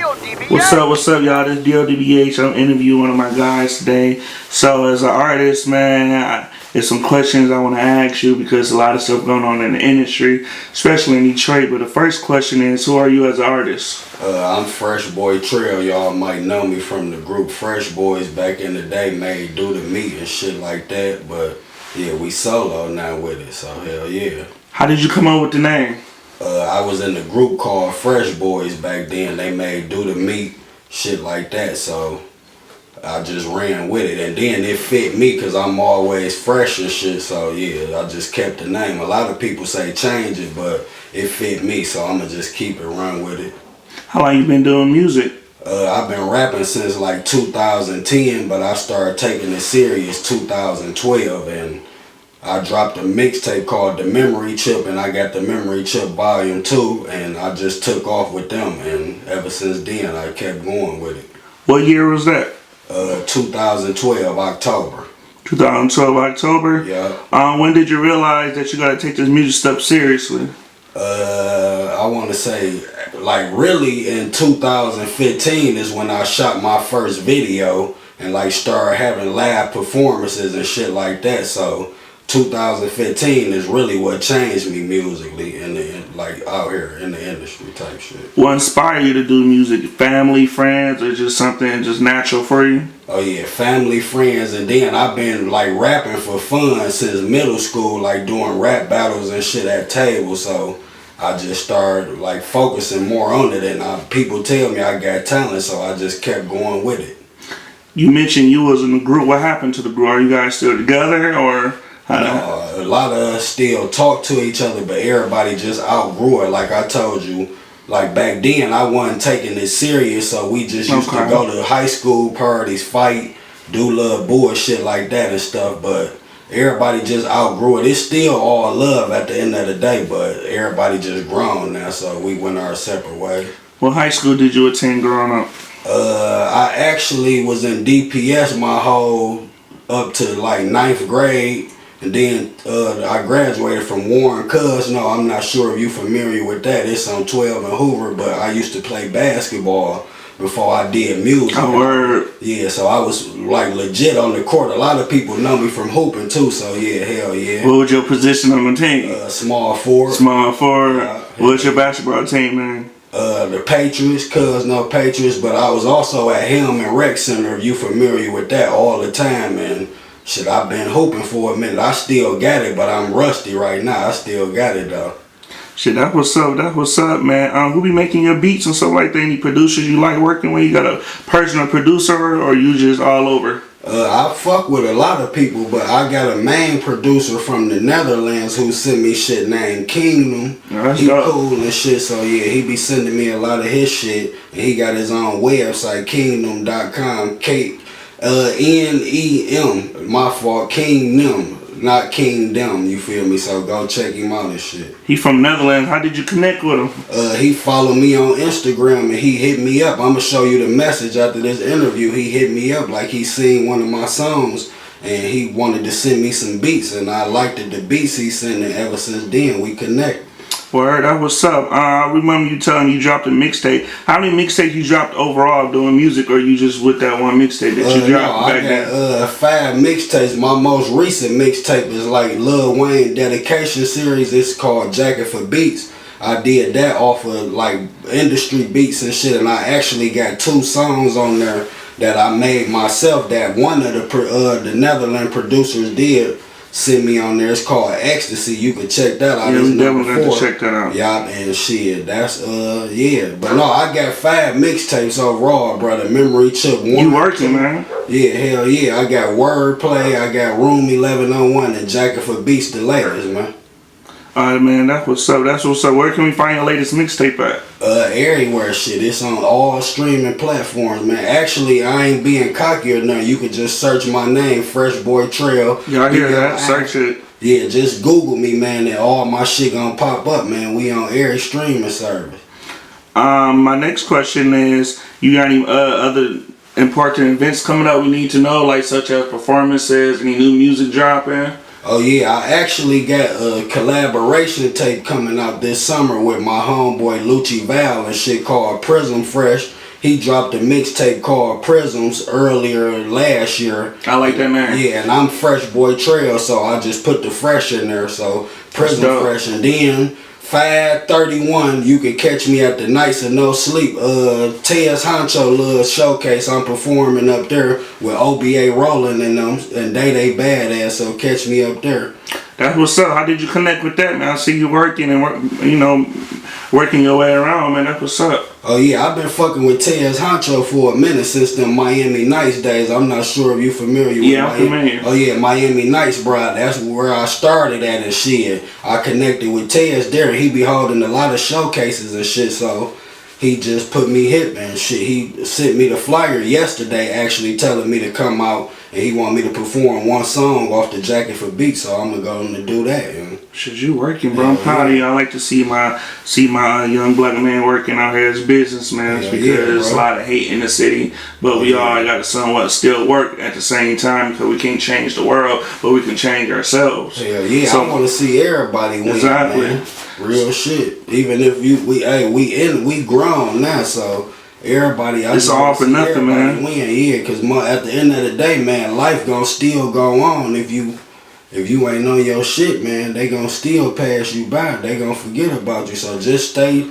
What's up, y'all? This is Dodbh. I'm interviewing one of my guys today. So, as an artist, man, there's some questions I want to ask you because a lot of stuff going on in the industry, especially in Detroit. But the first question is, who are you as an artist? I'm Freshboi Trail. Y'all might know me from the group Freshbois back in the day, made Do the Meat and shit like that. But yeah, we solo now with it, so hell yeah. How did you come up with the name? I was in the group called Freshbois back then. They made Do the Meat, shit like that. So I just ran with it, and then it fit me because I'm always fresh and shit. So yeah, I just kept the name. A lot of people say change it, but it fit me, so I'ma just keep it, run with it. How long you been doing music? I've been rapping since like 2010, but I started taking it serious 2012, and I dropped a mixtape called The Memory Chip, and I got The Memory Chip Volume 2, and I just took off with them, and ever since then I kept going with it. What year was that? 2012 October. 2012 October? Yeah. When did you realize that you gotta take this music stuff seriously? I want to say, like, really in 2015 is when I shot my first video and like started having live performances and shit like that. So 2015 is really what changed me musically and like out here in the industry type shit. What inspired you to do music? Family, friends, or just something just natural for you? Oh yeah, family, friends, and then I've been like rapping for fun since middle school, like doing rap battles and shit at tables. So I just started like focusing more on it, and people tell me I got talent, so I just kept going with it. You mentioned you was in the group. What happened to the group? Are you guys still together, or? A lot of us still talk to each other, but everybody just outgrew it. Like I told you, like back then I wasn't taking it serious, so we just used to go to high school parties, fight, do little bullshit like that and stuff, but everybody just outgrew it. It's still all love at the end of the day, but everybody just grown now, so we went our separate ways. What high school did you attend growing up? I actually was in DPS my whole up to like 9th grade. And then I graduated from Warren Cuz. No, I'm not sure if you're familiar with that. It's on 12 and Hoover, but I used to play basketball before I did music. Oh, word. Yeah, so I was like legit on the court. A lot of people know me from hooping too, so yeah, hell yeah. What was your position on the team? Small forward. Small forward. What's your basketball team, man? The Patriots, Patriots, but I was also at Hillman Rec Center, if you familiar with that, all the time, and shit, I've been hoping for a minute. I still got it, but I'm rusty right now. I still got it though. Shit, that what's up, man. Who be making your beats and stuff like that? Any producers you like working with? You got a personal producer, or you just all over? I fuck with a lot of people, but I got a main producer from the Netherlands who sent me shit named Kingdom. He cool and shit, so yeah, he be sending me a lot of his shit, and he got his own website, kingdom.com, N-E-M, my fault, Kingdom, not Kingdom, you feel me? So go check him out and shit. He from Netherlands. How did you connect with him? He followed me on Instagram and he hit me up. I'ma show you the message after this interview. He hit me up like he seen one of my songs and he wanted to send me some beats, and I liked the beats he sent, and ever since then we connect. Word, that what's up. I remember you telling me you dropped a mixtape. How many mixtapes you dropped overall doing music, or you just with that one mixtape that you dropped back then? I got 5 mixtapes. My most recent mixtape is like Lil Wayne dedication series. It's called Jacket for Beats. I did that off of like industry beats and shit, and I actually got 2 songs on there that I made myself that one of the Netherlands producers did send me on there. It's called Ecstasy. You can check that out. Yeah, we definitely got to check that out. Yeah, and shit, that's yeah. But no, I got 5 mixtapes overall, brother. Memory Chip 1. You working, man? Yeah, hell yeah. I got Wordplay, I got Room 1101, and Jacket for Beats, the latest, man. Alright, man, that's what's up. That's what's up. Where can we find your latest mixtape at? Everywhere, shit. It's on all streaming platforms, man. Actually, I ain't being cocky or nothing. You can just search my name, Freshboi Trail. Yeah, I hear that. Search it. Yeah, just Google me, man, and all my shit gonna pop up, man. We on every streaming service. My next question is, you got any other important events coming up we need to know, like such as performances, any new music dropping? Oh yeah, I actually got a collaboration tape coming out this summer with my homeboy Lucci Val and shit called Prism Fresh. he dropped a mixtape called Prisms earlier last year. I like that man. Yeah, and I'm Freshboi Trail, so I just put the fresh in there. So Prism Fresh, and then 531, you can catch me at the Nights of No Sleep. Tez Honcho little showcase. I'm performing up there with OBA Rolling and them, and they badass. So catch me up there. That's what's up. How did you connect with that, man? I see you working and working your way around, man. That's what's up. Oh yeah, I've been fucking with Tez Honcho for a minute since the Miami Nights days. I'm not sure if you familiar with I'm familiar. Oh yeah, Miami Nights, bro. That's where I started at and shit. I connected with Tez there, and he be holding a lot of showcases and shit, so he just put me hip and shit. He sent me the flyer yesterday actually telling me to come out, and he want me to perform one song off the Jacket for Beats, so I'm gonna go and do that. You know? Shit, you working, bro. I'm proud of you. I like to see my young black man working out here as businessmen because there's a lot of hate in the city, but we all got to somewhat still work at the same time because we can't change the world, but we can change ourselves. Hell yeah, so, I want to see everybody win, exactly. Man. Real shit. Even if we grown now, so everybody. It's all for nothing, man. Win, yeah, because at the end of the day, man, life gonna still go on. If you ain't on your shit, man, they gonna still pass you by. They gonna forget about you. So just stay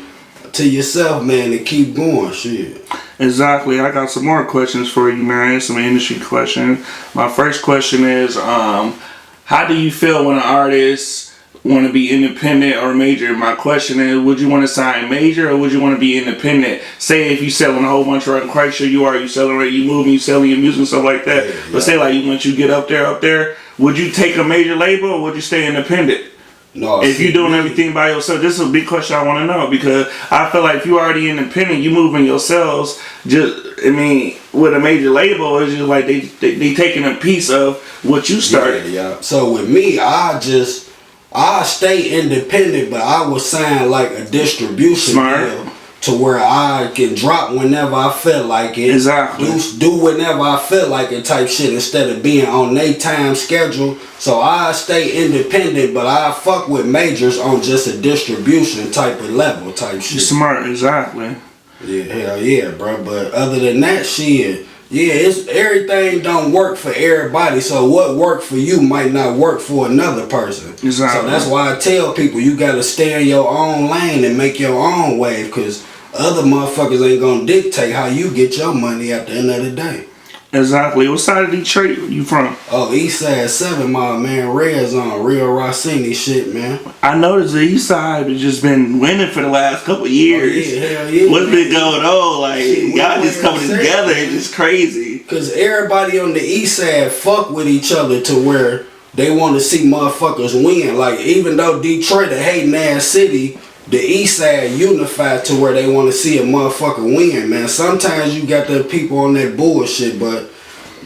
to yourself, man, and keep going. Shit. Exactly. I got some more questions for you, man. Some industry questions. My first question is, how do you feel when an artist want to be independent or major? My question is, would you want to sign major or would you want to be independent? Say if you selling a whole bunch of records, quite sure you selling it, you moving, you selling your music and stuff like that. Yeah. But say like once you get up there, would you take a major label or would you stay independent? No. If you're doing everything by yourself, this is a big question I want to know because I feel like if you already independent, you moving yourselves. With a major label, it's just like they taking a piece of what you started. Yeah. So with me, I stay independent, but I would sign like a distribution deal to where I can drop whenever I feel like it. Exactly. Do whenever I feel like it type shit instead of being on their time schedule. So I stay independent, but I fuck with majors on just a distribution type of level type shit. You're smart, exactly. Yeah, hell yeah, bro. But other than that shit, yeah, it's everything don't work for everybody. So what worked for you might not work for another person. Exactly. So that's why I tell people you gotta stay in your own lane and make your own wave, because other motherfuckers ain't gonna dictate how you get your money at the end of the day. Exactly. What side of Detroit you from? Oh, East Side 7 Mile, man. Red's on real Rossini shit, man. I noticed the East Side has just been winning for the last couple of years. Oh, yeah, hell yeah. What's been going on? Like, shit, y'all just coming together. It's just crazy. Because everybody on the East Side fuck with each other to where they want to see motherfuckers win. Like, even though Detroit a hating ass city, the East Side unified to where they want to see a motherfucker win, man. Sometimes you got the people on that bullshit, but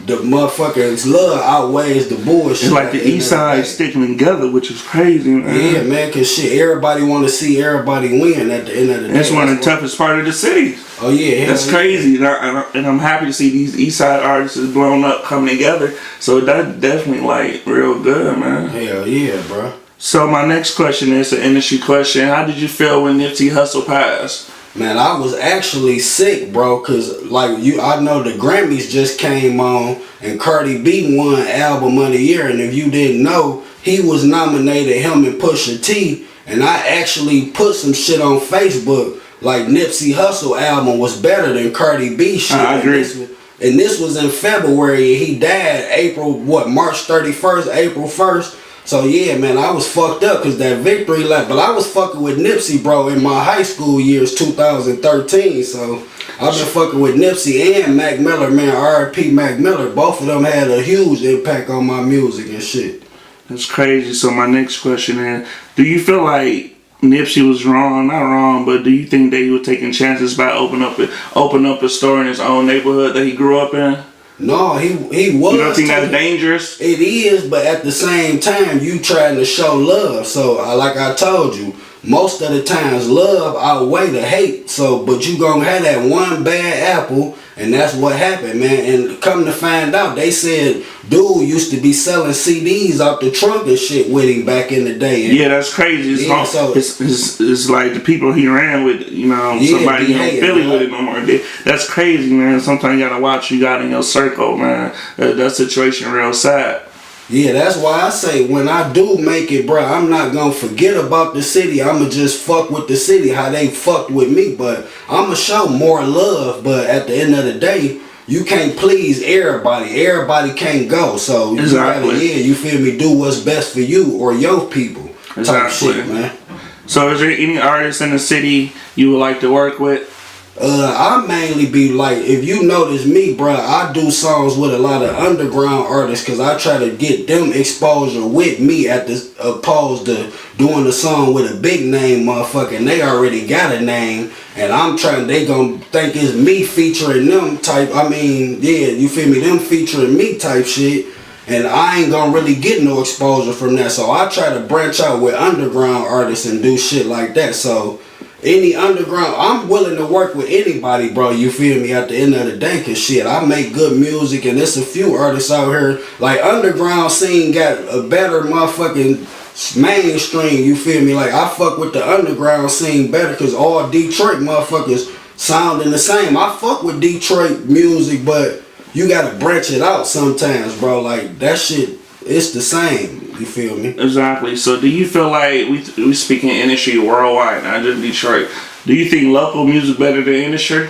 the motherfuckers' love outweighs the bullshit. It's like the East Side sticking together, which is crazy, man. Yeah, man, because shit, everybody want to see everybody win at the end of the day. That's one of the toughest part of the city. Oh, yeah. That's crazy. And I'm happy to see these East Side artists is blown up, coming together. So that's definitely, like, real good, man. Hell yeah, bro. So my next question is an industry question. How did you feel when Nipsey Hussle passed? Man, I was actually sick, bro, because I know the Grammys just came on and Cardi B won Album of the Year, and if you didn't know, he was nominated, him and Pusha T, and I actually put some shit on Facebook like Nipsey Hussle album was better than Cardi B shit. I agree. And this was in February, and he died March 31st, April 1st. So yeah, man, I was fucked up because that victory lap. But I was fucking with Nipsey, bro, in my high school years, 2013. So I've been fucking with Nipsey and Mac Miller, man. R.I.P. Mac Miller. Both of them had a huge impact on my music and shit. That's crazy. So my next question is, do you feel like Nipsey was wrong? Not wrong, but do you think that he was taking chances by opening up a store in his own neighborhood that he grew up in? No, he was. You don't think that's dangerous? It is, but at the same time, you trying to show love. So, like I told you, most of the times love outweigh the hate. So, but you gonna have that one bad apple, and that's what happened, man. And come to find out, they said dude used to be selling CDs out the trunk and shit with him back in the day. And yeah, that's crazy. It's, yeah, so it's like the people he ran with, you know, yeah, somebody you don't feel it with it no more. That's crazy, man. Sometimes you gotta watch who you got in your circle, man. That situation real sad. Yeah, that's why I say when I do make it, bro, I'm not gonna forget about the city. I'ma just fuck with the city how they fucked with me, but I'ma show more love. But at the end of the day, you can't please everybody. Everybody can't go. So you gotta, you feel me, do what's best for you or your people. Type shit, man. So is there any artists in the city you would like to work with? I mainly be like, if you notice me, bro, I do songs with a lot of underground artists because I try to get them exposure with me at this opposed to doing a song with a big name motherfucker and they already got a name and I'm trying, they gonna think it's me featuring them type, I mean, yeah, you feel me, them featuring me type shit. And I ain't gonna really get no exposure from that. So I try to branch out with underground artists and do shit like that. So any underground, I'm willing to work with anybody, bro, you feel me, at the end of the day, cause shit, I make good music and there's a few artists out here, like underground scene got a better motherfucking mainstream, you feel me, like I fuck with the underground scene better cause all Detroit motherfuckers sounding the same. I fuck with Detroit music, but you gotta branch it out sometimes, bro, like that shit, it's the same. You feel me? Exactly. So do you feel like we speaking industry worldwide, not just Detroit? Do you think local music better than industry?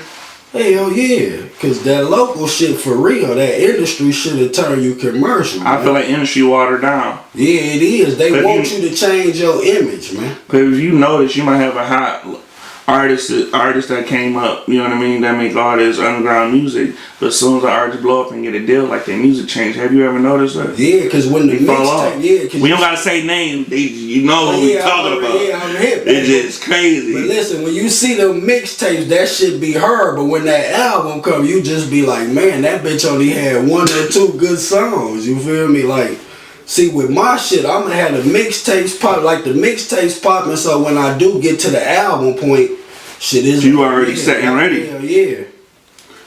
Hell yeah, cause that local shit for real, that industry should have turned you commercial. I feel like industry watered down. Yeah, it is. They want you to change your image, man. Cause if you notice, you might have a hot artist that came up, you know what I mean, that make all this underground music, but as soon as the artist blow up and get a deal, like their music change. Have you ever noticed that? Yeah, because when the mixtape, we don't gotta say names, you know who we talking about. Yeah, I'm hip. It's just crazy. But listen, when you see them mixtapes, that shit be heard, but when that album come, you just be like, man, that bitch only had one or two good songs, you feel me? Like, see, with my shit, I'm gonna have the mixtapes pop, like the mixtapes popping, so when I do get to the album point, shit is... You already set and ready. Hell yeah.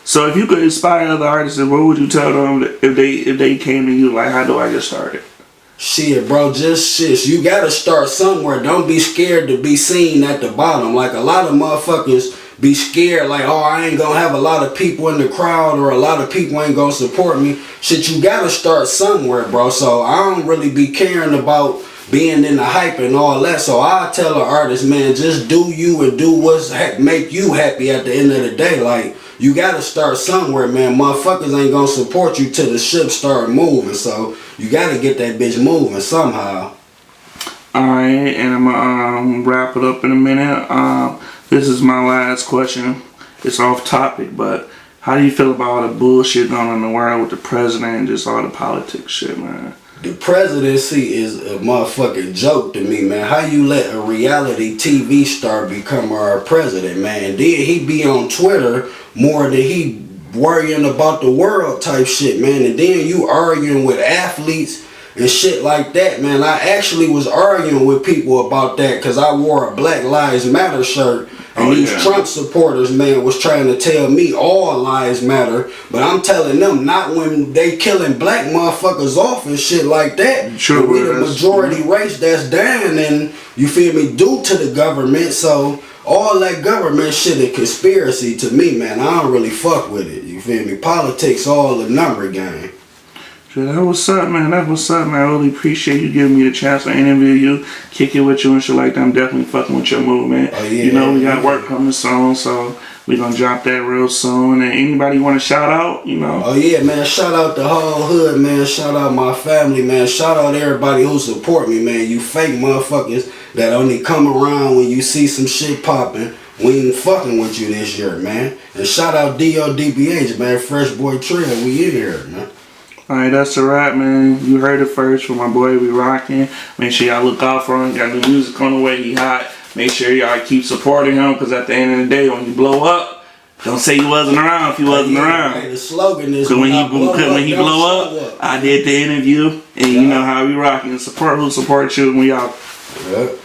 So if you could inspire other artists, what would you tell them if they came to you, like, how do I get started? Shit, bro, just shit. You gotta start somewhere. Don't be scared to be seen at the bottom. Like, a lot of motherfuckers be scared, like, oh, I ain't gonna have a lot of people in the crowd or a lot of people ain't gonna support me. Shit, you gotta start somewhere, bro. So I don't really be caring about being in the hype and all that. So I tell an artist, man, just do you and do what's make you happy at the end of the day. Like, you gotta start somewhere, man. Motherfuckers ain't gonna support you till the ship start moving. So you gotta get that bitch moving somehow. Alright, and I'm gonna wrap it up in a minute. This is my last question. It's off topic, but how do you feel about all the bullshit going on in the world with the president and just all the politics shit, man? The presidency is a motherfucking joke to me, man. How you let a reality TV star become our president, man? Then he be on Twitter more than he worrying about the world type shit, man. And then you arguing with athletes and shit like that, man. I actually was arguing with people about that because I wore a Black Lives Matter shirt. And these Trump supporters, man, was trying to tell me all lives matter. But I'm telling them not when they killing black motherfuckers off and shit like that. Sure, we the majority race that's down and, you feel me, due to the government. So all that government shit a conspiracy to me, man. I don't really fuck with it. You feel me? Politics all a number game. That was up, man. That was up, man. I really appreciate you giving me the chance to interview you, kick it with you and shit like that. I'm definitely fucking with your movement. Oh, yeah, you know, we got work coming soon, so we gonna drop that real soon. And anybody want to shout out, you know? Oh, yeah, man. Shout out the whole hood, man. Shout out my family, man. Shout out everybody who support me, man. You fake motherfuckers that only come around when you see some shit popping. We ain't fucking with you this year, man. And shout out Dodbh, man. Freshboi Trail. We in here, man. Alright, that's a wrap, man. You heard it first from my boy. We rocking. Make sure y'all look out for him. Got new music on the way. He hot. Make sure y'all keep supporting him, because at the end of the day, when you blow up, don't say you wasn't around if you wasn't around. Right, the slogan is when he blow up, I did the interview, and you know how we rocking. Support who supports you, and we out. Yep.